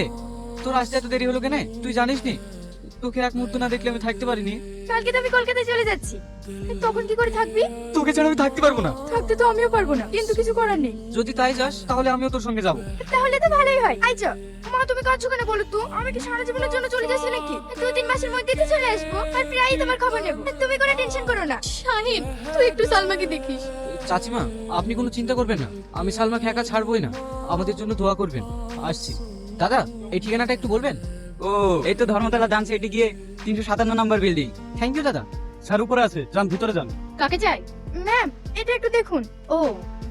রে, তোর আসতে এত দেরি হলো কেন? তুই জানিস নি তোকে এক মুহূর্ত না দেখলে আমি থাকতে পারিনি। কালকে তো আমি কলকাতায় চলে যাচ্ছি, তখন কি করে থাকবি? তোকে ছাড়া আমি থাকতে পারবো না। থাকতে তো আমিও পারবো না, কিন্তু কিছু করার নেই। যদি তাই যাস তাহলে আমিও তোর সঙ্গে যাবো। তাহলে তো ভালোই হয়। আচ্ছা মা, তুমি কাঁদছো কেন বলো তো? আমি কি সারা জীবনের জন্য চলে যাচ্ছি নাকি? 2-3 মাসের মধ্যে তো চলে আসবো, আর প্রায়ই তোমার খবর নেবো। তুমি কোনো টেনশন করো না। শাহিন, তুই একটু সালমাকে দেখিস। চাচিমা, আপনি কোনো চিন্তা করবেন না, আমি সালমাকে একা ছাড়বই না। আমাদের জন্য দোয়া করবেন। আসছি। দাদা, এই ঠিকানাটা একটু বলবেন? ও, এই তো ধর্মতলা ডান সাইডে গিয়ে 357 নম্বর বিল্ডিং। থ্যাংক ইউ দাদা। স্যার উপরে আছে, যান ভিতরে যান। কাকে চাই? ম্যাম, এটা একটু দেখুন। ও,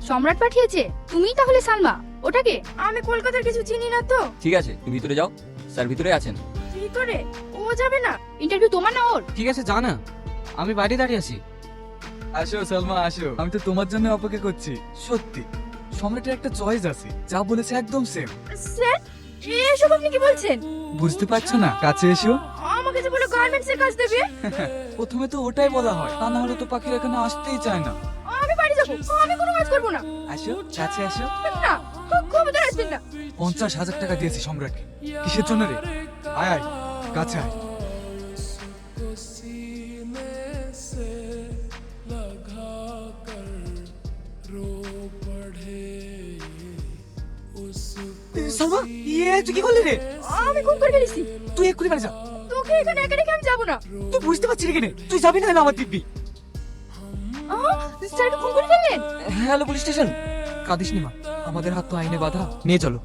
সম্রাট পাঠিয়েছে। তুমিই তাহলে সালমা? ওটাকে আমি কলকাতার কিছু চিনি না তো। ঠিক আছে, তুমি ভিতরে যাও, স্যার ভিতরে আছেন। ভিতরে ও যাবে না? ইন্টারভিউ তোমার না ওর? ঠিক আছে, জানা, আমি বাইরে দাঁড়িয়ে আছি। আসো সালমা আসো, আমি তো তোমার জন্য অপেক্ষা করছি। সত্যি সম্রাটের একটা চয়েস আছে, যা বলেছে একদম সেম। স্যার, এসব আপনি কি বলছেন? বুঝতে পারছো না? কাছে এসো। আমাকে যে বলে গার্মেন্টস এর কাজ দেবে। প্রথমে তো ওটাই বলা হয়, তা না হলে তো পাখির এখানে আসতেই চায় না। আমি বাড়ি যাবো, আমি কোনো কাজ করবো না। আসো, কাছে আসো। না, ক্ষমতা আসবেন না। 50,000 টাকা দিয়েছি সম্রাটকে। কিসের জন্য রে? আয় আয়, কাছে আয়। সালমা, তুই কি করলি রে? আমি খুন করে ফেলেছি। তুই এক্ষুনি বাড়ি যা। তোকে এখানে একা রেখে আমি যাবো না। তুই বুঝতে পারছিস না কেন? তুই যাবি না, হলে আমার দিব্যি। স্যারকে খুন করে ফেললেন? Hello police station. কাঁদিস নি মা, আমাদের হাত তো আইনে বাধা। নিয়ে চলো।